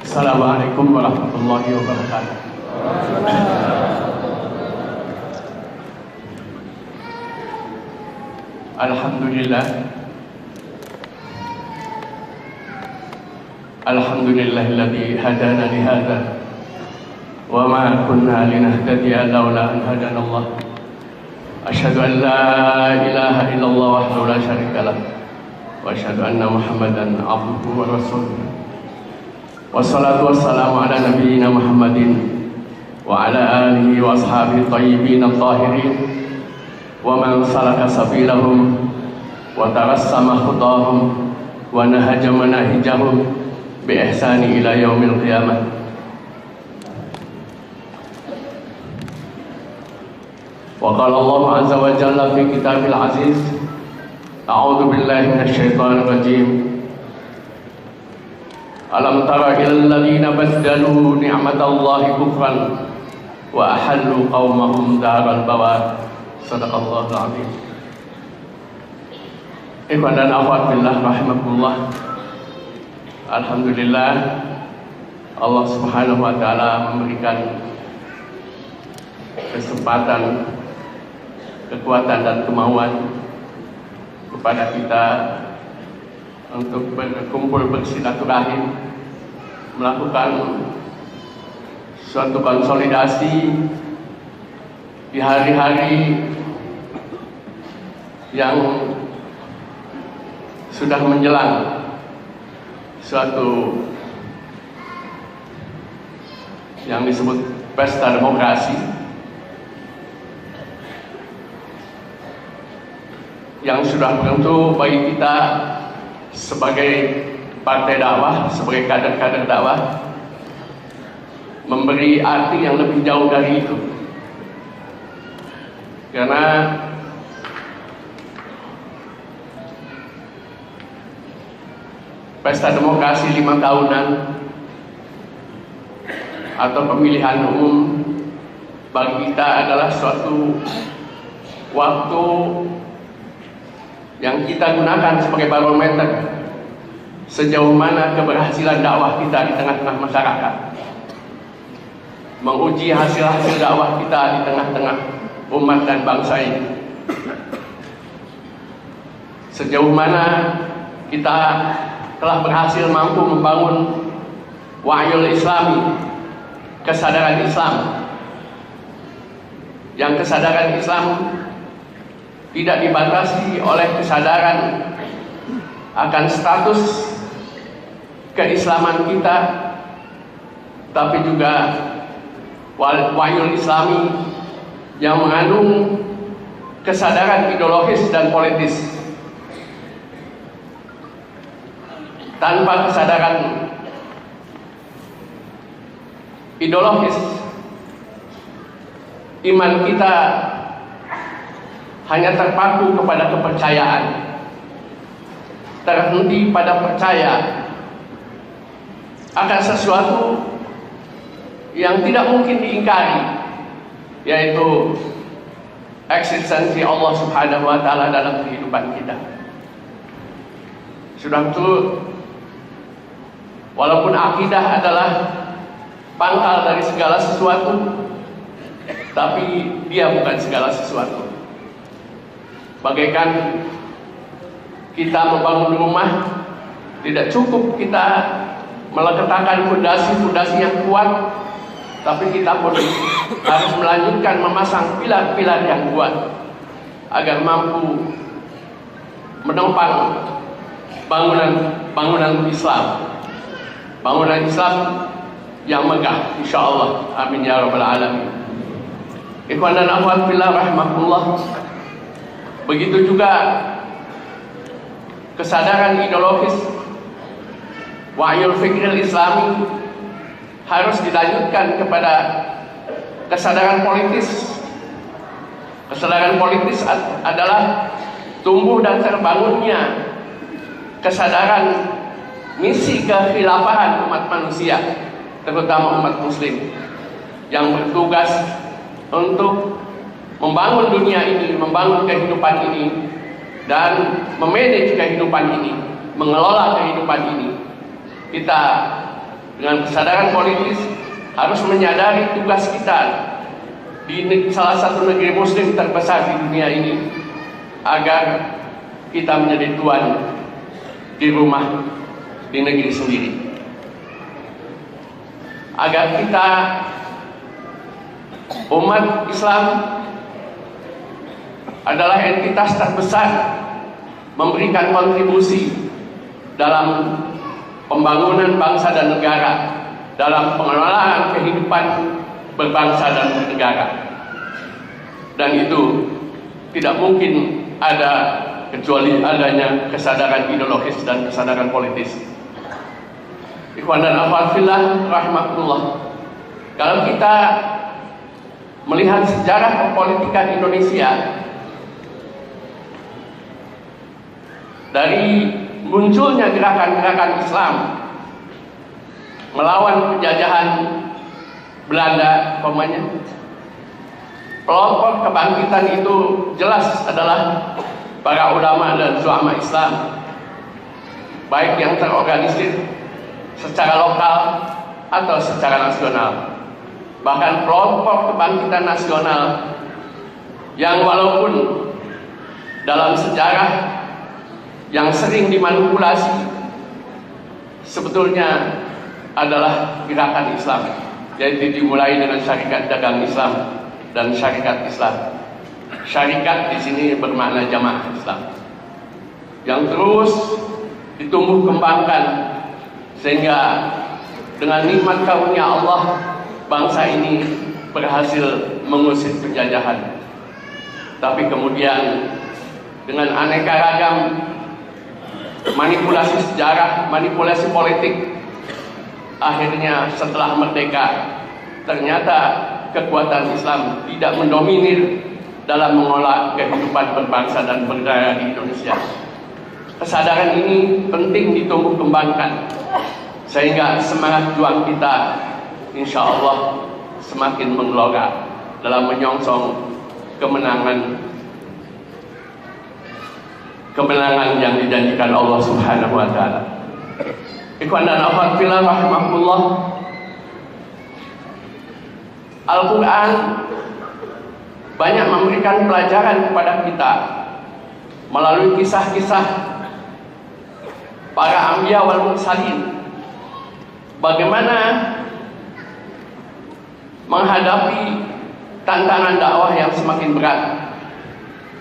Assalamualaikum warahmatullahi wabarakatuh. Alhamdulillah. Alhamdulillahilladzi hadana li hadza wa ma kunna linahtadiya laula an hadanallah. Asyhadu an la ilaha illallah wahdahu la syarika lah wa asyhadu anna Muhammadan abduhu wa rasuluh. Wassalatu wassalamu ala nabiyyina Muhammadin wa ala alihi wa ashabihi thayyibin at-tahirin wa man salaka sabilahum wa tarassama khutahum wa nahaja manahijahum bi ihsani ila yaumil qiyamah. Wa qala Allah azza wa jalla fi kitabil aziz, a'udzu billahi minasy syaithanir rajim. Alam tara ilal ladzina baddalu ni'matallahi kufran wa ahallu qaumahum daral bawar. Shadaqallahul azim. Ikhwan dan akhwat billah rahimakumullah. Alhamdulillah, Allah Subhanahu wa taala memberikan kesempatan, kekuatan dan kemauan kepada kita untuk berkumpul bersilaturahim, melakukan suatu konsolidasi di hari-hari yang sudah menjelang suatu yang disebut pesta demokrasi, yang sudah tentu bagi kita sebagai partai dakwah, sebagai kader-kader dakwah, memberi arti yang lebih jauh dari itu. Karena pesta demokrasi 5 tahunan atau pemilihan umum bagi kita adalah suatu waktu yang kita gunakan sebagai barometer sejauh mana keberhasilan dakwah kita di tengah-tengah masyarakat, menguji hasil-hasil dakwah kita di tengah-tengah umat dan bangsa ini, sejauh mana kita telah berhasil mampu membangun wa'yul islami, kesadaran Islam, yang kesadaran Islam tidak dibatasi oleh kesadaran akan status keislaman kita, tapi juga wa'yul islami yang mengandung kesadaran ideologis dan politis. Tanpa kesadaran ideologis, iman kita hanya terpaku kepada kepercayaan, terhenti pada percaya akan sesuatu yang tidak mungkin diingkari, yaitu eksistensi Allah Subhanahu wa taala dalam kehidupan kita. Sudah itu, walaupun akidah adalah pangkal dari segala sesuatu, tapi dia bukan segala sesuatu. Bagaikan kita membangun rumah, tidak cukup kita meletakkan fondasi yang kuat, tapi kita pun harus melanjutkan memasang pilar-pilar yang kuat agar mampu menopang bangunan Islam, bangunan Islam yang megah, insyaallah. Amin ya rabbal alamin. Ikhwan dan akhwat fillah rahimakumullah. Begitu juga kesadaran ideologis, wa'yul fikril islami harus dilanjutkan kepada kesadaran politis. Kesadaran politis adalah tumbuh dan terbangunnya kesadaran misi kekhilafahan umat manusia, terutama umat muslim, yang bertugas untuk membangun dunia ini, membangun kehidupan ini, dan memanage kehidupan ini, mengelola kehidupan ini. Kita dengan kesadaran politis harus menyadari tugas kita di salah satu negeri muslim terbesar di dunia ini, agar kita menjadi tuan di rumah, di negeri sendiri, agar kita umat Islam adalah entitas terbesar memberikan kontribusi dalam pembangunan bangsa dan negara, dalam pengelolaan kehidupan berbangsa dan bernegara. Dan itu tidak mungkin ada kecuali adanya kesadaran ideologis dan kesadaran politis. Ikhwan dan akhwat fillah rahimakumullah. Kalau kita melihat sejarah perpolitikan Indonesia, dari munculnya gerakan-gerakan Islam melawan penjajahan Belanda, pelopor kebangkitan itu jelas adalah para ulama dan zu'ama Islam, baik yang terorganisir secara lokal atau secara nasional. Bahkan pelopor kebangkitan nasional yang walaupun dalam sejarah yang sering dimanipulasi, sebetulnya adalah gerakan Islam, yaitu dimulai dengan Syarikat Dagang Islam dan Syarikat Islam. Syarikat di sini bermakna jamaah Islam, yang terus ditumbuh kembangkan sehingga dengan nikmat karunia Allah bangsa ini berhasil mengusir penjajahan. Tapi kemudian dengan aneka ragam manipulasi sejarah, manipulasi politik, akhirnya setelah merdeka ternyata kekuatan Islam tidak mendominir dalam mengolah kehidupan berbangsa dan bernegara di Indonesia. Kesadaran ini penting ditumbuh kembangkan sehingga semangat juang kita insya Allah semakin menggelora dalam menyongsong kemenangan yang dijanjikan Allah Subhanahu wa taala. Ikhwan dan akhwat fillah rahimakumullah. Al-Qur'an banyak memberikan pelajaran kepada kita melalui kisah-kisah para anbiya wal mursalin, bagaimana menghadapi tantangan dakwah yang semakin berat,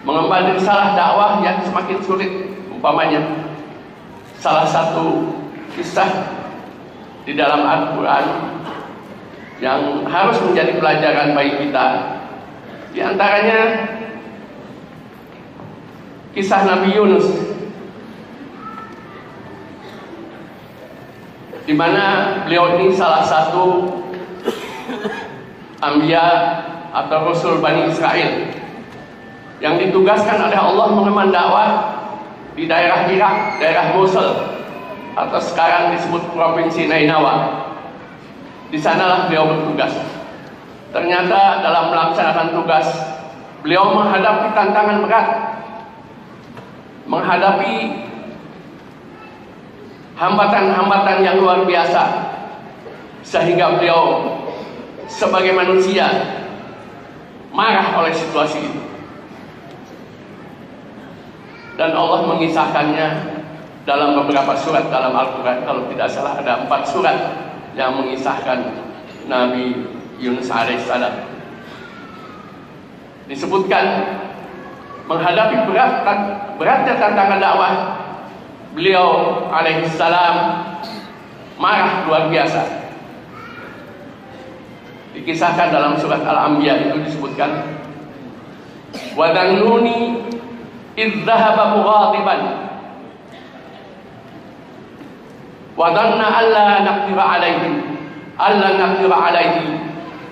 mengemban risalah dakwah yang semakin sulit. Umpamanya salah satu kisah di dalam Al-Quran yang harus menjadi pelajaran bagi kita, di antaranya kisah Nabi Yunus, di mana beliau ini salah satu anbiya atau rasul Bani Israel yang ditugaskan oleh Allah mengemban dakwah di daerah Irak, daerah Mosul, atau sekarang disebut provinsi Nainawa. Di sanalah beliau bertugas. Ternyata dalam melaksanakan tugas, beliau menghadapi tantangan berat, menghadapi hambatan-hambatan yang luar biasa, sehingga beliau sebagai manusia marah oleh situasi itu. Dan Allah mengisahkannya dalam beberapa surat dalam Al-Quran. Kalau tidak salah ada 4 surat yang mengisahkan Nabi Yunus alaihissalam. Disebutkan menghadapi beratnya tantangan dakwah, beliau alaihissalam marah luar biasa. Dikisahkan dalam surat Al-Anbiya itu disebutkan, wa dhannuni idh dhahaba mughadiban wa dhanna alla naqdira alaihi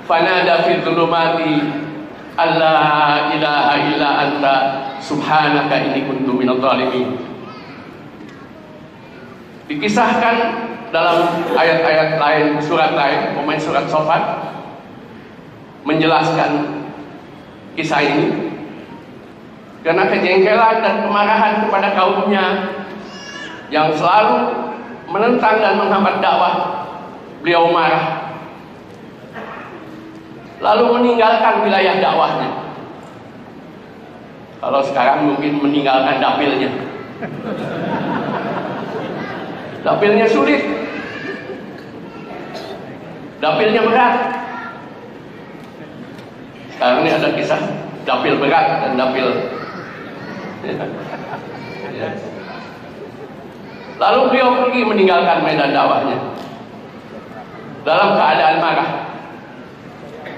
fanada fi dhulumati alla ilaha illa anta subhanaka inni kuntu minadh dhalimin. Dikisahkan dalam ayat-ayat lain, surat lain, umpamanya surat Shofat, menjelaskan kisah ini karena kejengkelan dan kemarahan kepada kaumnya yang selalu menentang dan menghambat dakwah. beliau marah, lalu meninggalkan wilayah dakwahnya. Kalau sekarang mungkin meninggalkan dapilnya. Dapilnya sulit, dapilnya berat. Sekarang ini ada kisah dapil berat dan dapil. Lalu beliau pergi meninggalkan medan dakwahnya dalam keadaan marah.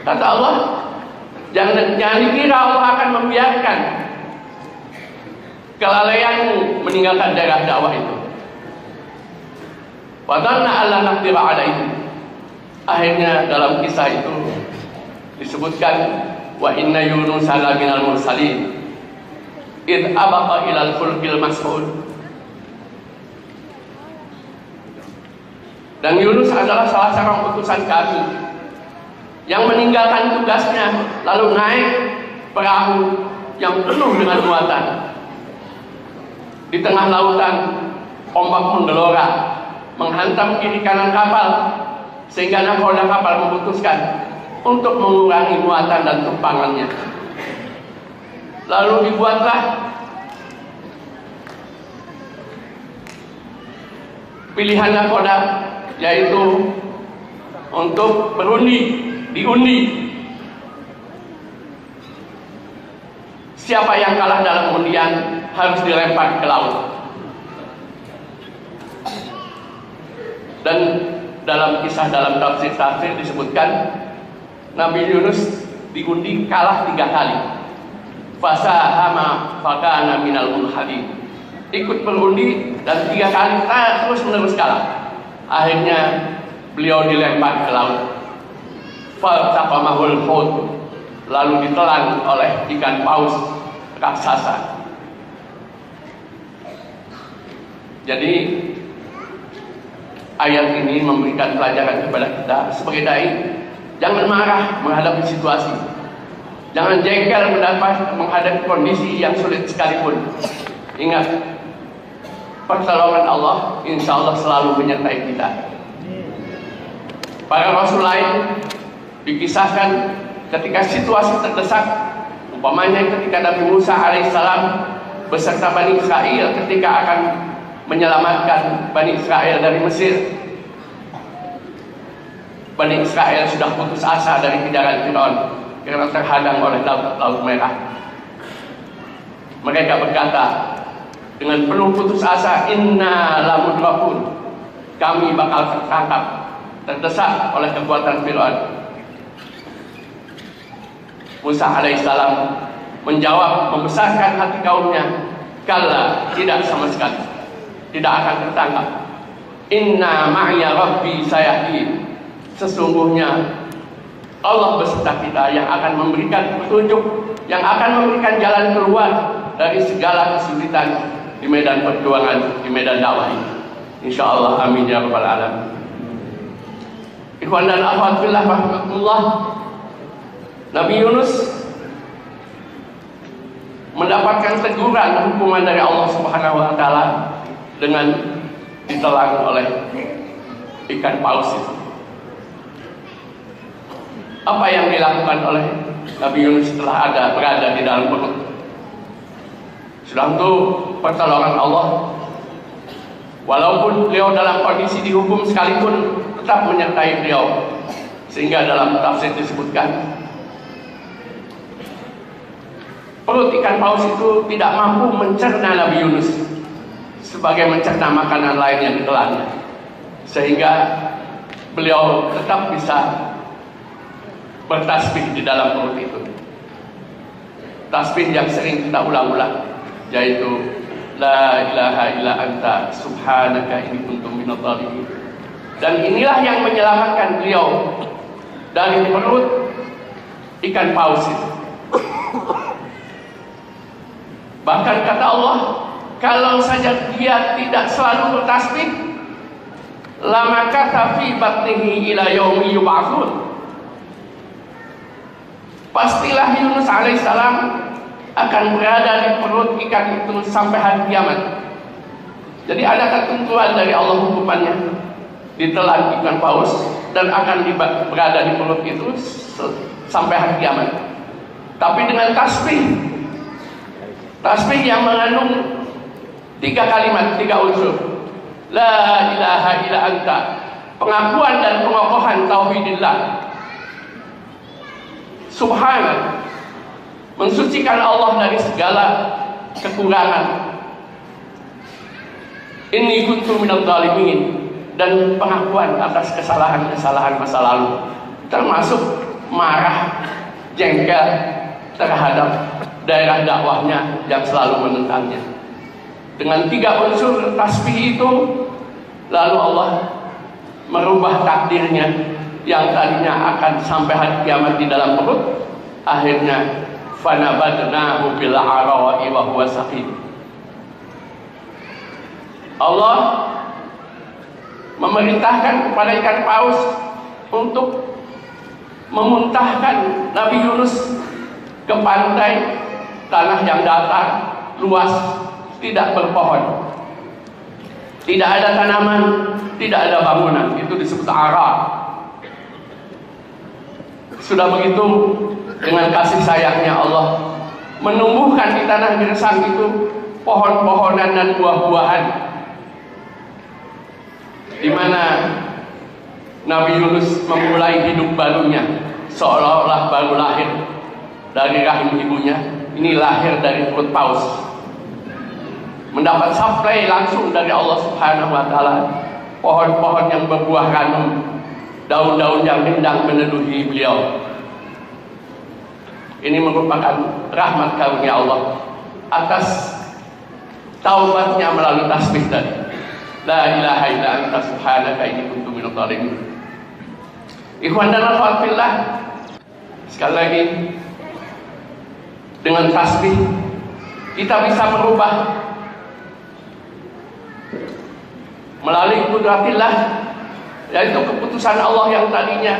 Kata Allah, jangan dikira Allah akan membiarkan kelalaianmu meninggalkan daerah dakwah itu. Wa dhanna alla naqdira alaihi. Akhirnya dalam kisah itu disebutkan, wa inna Yunus la minal mursalin id abaqa ilal fulkil mas'ud. Dan Yunus adalah salah seorang utusan kami yang meninggalkan tugasnya lalu naik perahu yang penuh dengan muatan. Di tengah lautan ombak menggelora menghantam kiri kanan kapal, sehingga nahkoda kapal memutuskan untuk mengurangi muatan dan tumpangannya. Lalu dibuatlah pilihan nahkoda, yaitu untuk diundi. Siapa yang kalah dalam undian harus dilempar ke laut. Dan dalam kisah dalam tafsir disebutkan Nabi Yunus diundi kalah 3 kali. Fasahama fakana minal munhadin. Ikut berundi dan 3 kali terus menerus kalah. Akhirnya beliau dilempar ke laut. Faltaqamahul hut, lalu ditelan oleh ikan paus raksasa. Jadi ayat ini memberikan pelajaran kepada kita sebagai dai, jangan marah menghadapi situasi, jangan jengkel menghadapi kondisi yang sulit sekalipun. Ingat, pertolongan Allah insya Allah selalu menyertai kita. Para rasul lain dikisahkan ketika situasi terdesak, umpamanya ketika Nabi Musa alaihissalam beserta Bani Israel ketika akan menyelamatkan Bani Israel dari Mesir. Bani Israel sudah putus asa dari kejaran Firaun karena terhadang oleh Laut Merah. Mereka berkata dengan penuh putus asa, inna lamudrakun, kami bakal tertangkap, terdesak oleh kekuatan Firaun. Musa alaihissalam menjawab, membesarkan hati kaumnya, kalla, tidak sama sekali, tidak akan tertangkap. Inna ma'ya rabbi sayahdin, sesungguhnya Allah beserta kita yang akan memberikan petunjuk, yang akan memberikan jalan keluar dari segala kesulitan di medan perjuangan, di medan dakwah ini. Insyaallah, amin ya rabbal alamin. Ikhwan dan akhwat fillah rahmatullah, Nabi Yunus mendapatkan teguran hukuman dari Allah Subhanahu wa taala dengan ditelan oleh ikan paus itu. Apa yang dilakukan oleh Nabi Yunus setelah berada di dalam perut? Sudah itu pertolongan Allah. Walaupun beliau dalam kondisi dihukum sekalipun tetap menyertai beliau. Sehingga dalam tafsir disebutkan perut ikan paus itu tidak mampu mencerna Nabi Yunus sebagai mencerna makanan lain yang ditelannya, sehingga beliau tetap bisa bertasbih di dalam perut itu. Tasbih yang sering kita ulang-ulang, yaitu la ilaha illa anta subhanaka inni kuntu minadh dhalimin. Dan inilah yang menyelamatkan beliau dari perut ikan paus itu. Bahkan kata Allah, kalau saja dia tidak selalu bertasbih, lama kata fi batnihi ila yaumi yub'atsun, pastilah Yunus alaihissalam akan berada di perut ikan itu sampai hari kiamat. Jadi ada ketentuan dari Allah hukumannya. ditelan ikan paus dan akan berada di perut itu sampai hari kiamat. Tapi dengan tasbih yang mengandung 3 kalimat, 3 unsur. La ilaha illa anta, pengakuan dan pengokohan tauhidillah. Subhana, mensucikan Allah dari segala kekurangan. Inni kuntu minadh dhalimin, dan pengakuan atas kesalahan-kesalahan masa lalu, termasuk marah, jengkel terhadap daerah dakwahnya yang selalu menentangnya. Dengan 3 unsur tasbih itu, lalu Allah merubah takdirnya yang tadinya akan sampai hari kiamat di dalam perut, akhirnya fanabadnahu bil ara'i wa huwa saqim. Allah memerintahkan kepada ikan paus untuk memuntahkan Nabi Yunus ke pantai, tanah yang datar, luas, tidak berpohon, tidak ada tanaman, tidak ada bangunan. Itu disebut ara. Sudah begitu, dengan kasih sayangnya Allah menumbuhkan di tanah gersang itu pohon-pohonan dan buah-buahan, di mana Nabi Yunus memulai hidup barunya, seolah-olah baru lahir dari rahim ibunya. Ini lahir dari perut paus, mendapat suplai langsung dari Allah Subhanahu wa Ta'ala, pohon-pohon yang berbuah ranum, daun-daun yang rindang meneduhi beliau. Ini merupakan rahmat karunia Allah atas taubatnya melalui tasbih tadi. La ilaha illa anta subhanaka inni kuntu minadh dhalimin. Ikhwan dan akhwat fillah, sekali lagi, dengan tasbih kita bisa merubah melalui kudratillah, yaitu keputusan Allah yang tadinya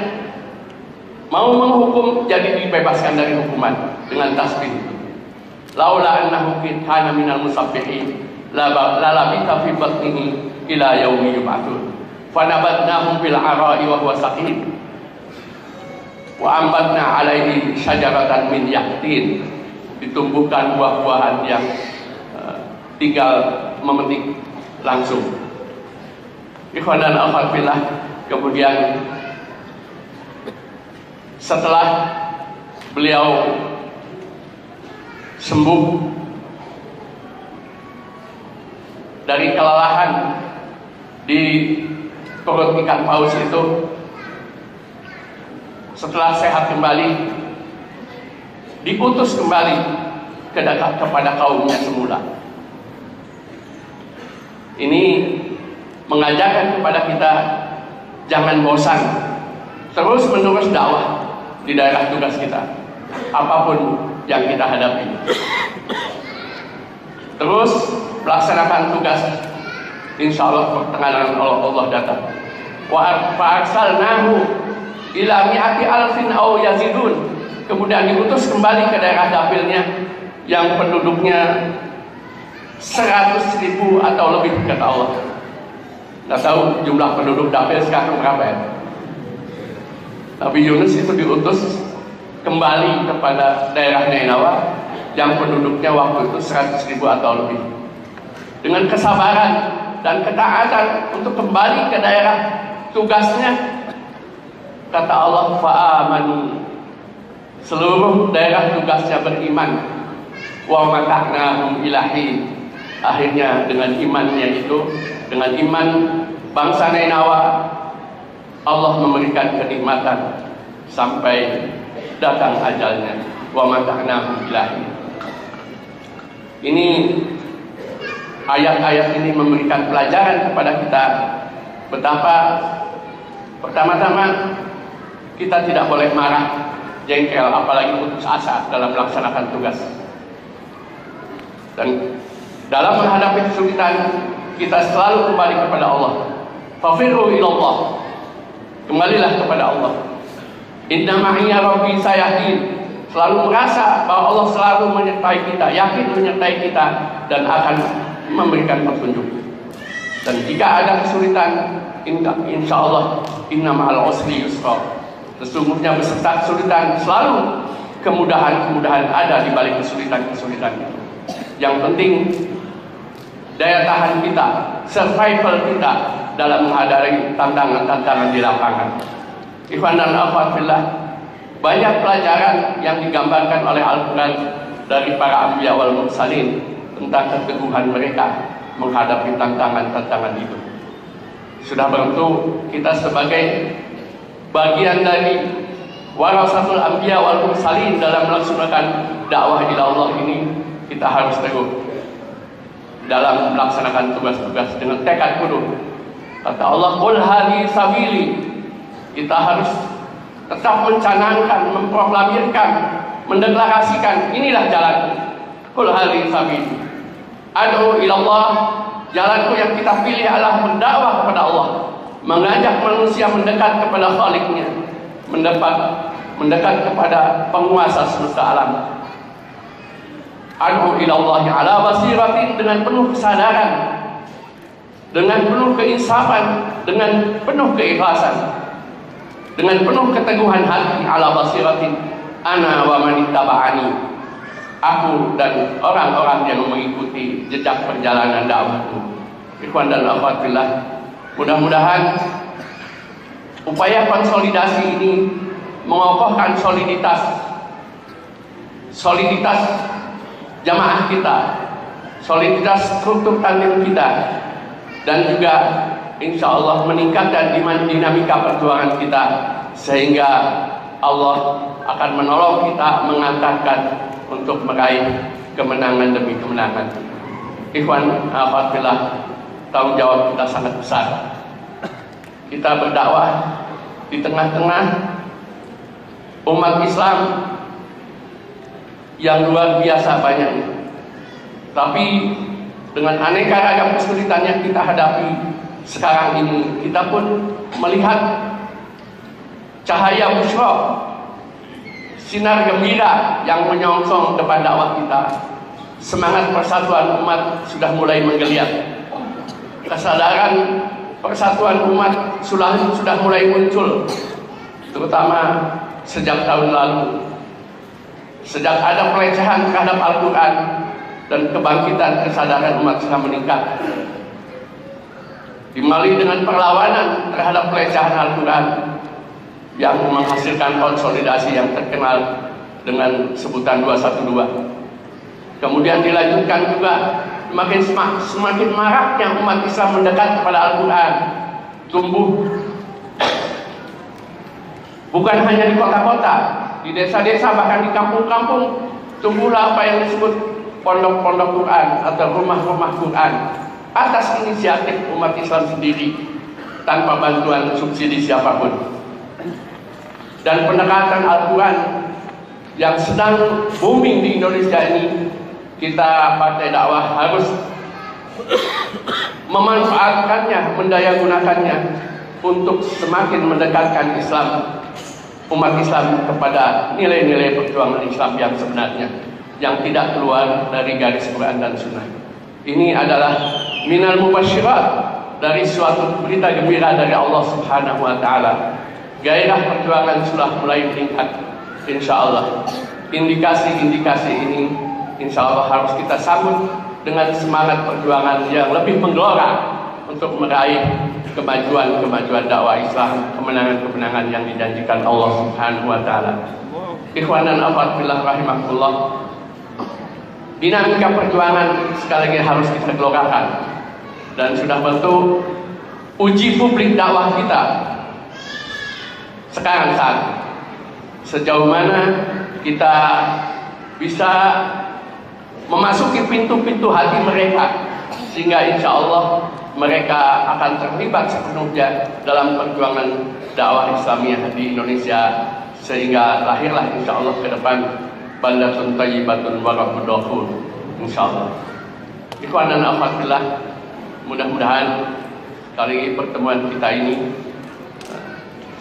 mau menghukum jadi dibebaskan dari hukuman dengan tasbih. Laula annahu kana minal musabbihin la labita fi batnihi ila yaumi yub'atsun. Fanabadnahu bil ara'i wa huwa saqim. Wa ambatna alaihi syajaratan min yaqtin. Ditumbuhkan buah-buahan yang tinggal memetik langsung. Ikhwan dan akhwat fillah, kemudian setelah beliau sembuh dari kelelahan di perut ikan paus itu, setelah sehat kembali, diutus kembali kepada kaumnya semula. Ini mengajarkan kepada kita jangan bosan, terus menerus dakwah di daerah tugas kita, apapun yang kita hadapi. Terus melaksanakan tugas, insya Allah pertengahan Allah datang. Wa arsalnahu ila mi'ati alfin aw yazidun. Kemudian diutus kembali ke daerah dapilnya yang penduduknya 100.000 atau lebih, kata Allah. Nggak tahu jumlah penduduk dapil sekarang berapa ya. Nabi Yunus itu diutus kembali kepada daerah Nainawa yang penduduknya waktu itu 100.000 atau lebih. Dengan kesabaran dan ketaatan untuk kembali ke daerah tugasnya, kata Allah, fa'amanu, seluruh daerah tugasnya beriman. Wa mata'nahum ilahi, akhirnya dengan imannya itu, dengan iman bangsa Nainawa, Allah memberikan kenikmatan sampai datang ajalnya. Wa mata'nahum ilahi. Ini ayat-ayat ini memberikan pelajaran kepada kita betapa pertama-tama kita tidak boleh marah, jengkel, apalagi putus asa dalam melaksanakan tugas. Dan dalam menghadapi kesulitan, kita selalu kembali kepada Allah. Fafirru ilallah, kembalilah kepada Allah. Inna ma'iya rabbi sayahdin, selalu merasa bahwa Allah selalu menyertai kita, yakin menyertai kita, dan akan memberikan petunjuk. Dan jika ada kesulitan, insya Allah inna ma'al usri yusra. Sesungguhnya beserta kesulitan selalu kemudahan-kemudahan ada di balik kesulitan-kesulitan itu. Yang penting daya tahan kita, survival kita dalam menghadapi tantangan-tantangan di lapangan. Ikhwan dan akhwat fillah, banyak pelajaran yang digambarkan oleh Al-Quran dari para anbiya wal mursalin tentang keteguhan mereka menghadapi tantangan-tantangan itu. Sudah tentu kita sebagai bagian dari warasatul anbiya wal mursalin dalam melaksanakan dakwah ila Allah ini, kita harus teguh dalam melaksanakan tugas-tugas dengan tekad kudu. Kata Allah, qul hadhihi sabili. Kita harus tetap mencanangkan, memproklamirkan, mendeklarasikan, inilah jalanku. Qul hadhihi sabili. Ad'u ila Allah. Jalanku yang kita pilih adalah mendakwah kepada Allah, mengajak manusia mendekat kepada Khaliqnya, mendekat kepada penguasa semesta alam. Ad'u ila Allah ala basiratin, dengan penuh kesadaran, dengan penuh keinsafan, dengan penuh keikhlasan, dengan penuh keteguhan hati. Ala basiratin ana wa man ittaba'ani, aku dan orang-orang yang mengikuti jejak perjalanan dakwahku. Ikhwan dan akhwat fillah, mudah-mudahan upaya konsolidasi ini mengokohkan soliditas jamaah kita, soliditas struktur tandem kita, dan juga insya Allah meningkatkan dinamika perjuangan kita, sehingga Allah akan menolong kita, mengantarkan untuk meraih kemenangan demi kemenangan. Ikhwan akhwat fillah, tanggung jawab kita sangat besar. Kita berdakwah di tengah-tengah umat Islam yang luar biasa banyak, tapi dengan aneka ragam kesulitan yang kita hadapi sekarang ini, kita pun melihat cahaya musyraq, sinar gembira yang menyongsong depan dakwah kita. Semangat persatuan umat sudah mulai menggeliat. Kesadaran persatuan umat sudah mulai muncul, terutama sejak tahun lalu. Sejak ada pelecehan terhadap Al-Quran dan kebangkitan kesadaran umat sudah meningkat, dimulai dengan perlawanan terhadap pelecehan Al-Quran yang menghasilkan konsolidasi yang terkenal dengan sebutan 212. Kemudian dilanjutkan juga semakin maraknya umat Islam mendekat kepada Al-Quran, tumbuh bukan hanya di kota-kota, di desa-desa, bahkan di kampung-kampung tumbuhlah apa yang disebut pondok-pondok Quran atau rumah-rumah Quran atas inisiatif umat Islam sendiri tanpa bantuan subsidi siapapun. Dan pendekatan Al-Quran yang sedang booming di Indonesia ini, kita partai dakwah harus memanfaatkannya, mendayagunakannya untuk semakin mendekatkan umat Islam kepada nilai-nilai perjuangan Islam yang sebenarnya, yang tidak keluar dari garis Quran dan Sunnah. Ini adalah minal mubasyirat, dari suatu berita gembira dari Allah Subhanahu wa Ta'ala. Gairah perjuangan sudah mulai meningkat, insya Allah. Indikasi-indikasi ini insya Allah harus kita sambut dengan semangat perjuangan yang lebih menggelora untuk meraih kemajuan-kemajuan dakwah Islam, kemenangan-kemenangan yang dijanjikan Allah Subhanahu wa Ta'ala. Ikhwan dan akhwat fillah rahimakumullah, dinamika perjuangan sekali lagi harus kita gelorakan, dan sudah tentu uji publik dakwah kita sekarang saat sejauh mana kita bisa memasuki pintu-pintu hati mereka, sehingga insya Allah mereka akan terlibat sepenuhnya dalam perjuangan dakwah Islamiyah di Indonesia, sehingga lahirlah insya Allah ke depan baldatun thayyibatun wa rabbun ghafur, insya Allah. Ikhwan dan akhwat fillah, mudah-mudahan kali ini pertemuan kita ini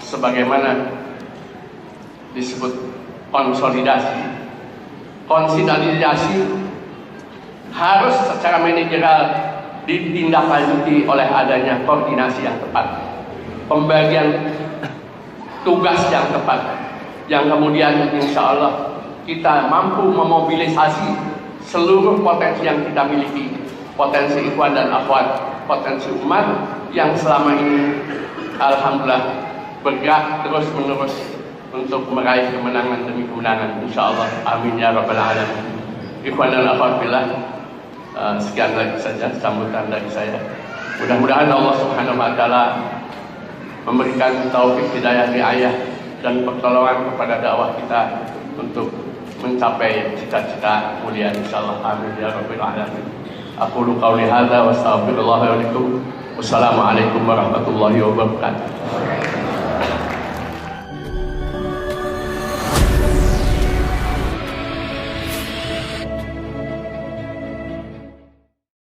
sebagaimana disebut konsolidasi harus secara manajerial ditindaklanjuti oleh adanya koordinasi yang tepat pembagian tugas yang tepat, yang kemudian insya Allah kita mampu memobilisasi seluruh potensi yang kita miliki, potensi ikhwan dan akhwat, potensi umat yang selama ini alhamdulillah bergerak terus menerus untuk meraih kemenangan demi kemenangan, insya Allah. Amin ya rabbal alamin. Ikhwan dan akhwat billah, sekian lagi saja sambutan dari saya. Mudah-mudahan Allah Subhanahu wa taala memberikan taufik, hidayah, riayah dan pertolongan kepada dakwah kita untuk mencapai cita-cita mulia, insyaallah. Amin ya rabbil alamin. Aqulu qauli hadza wa astaghfirullah wa lakum. Wassalamualaikum warahmatullahi wabarakatuh.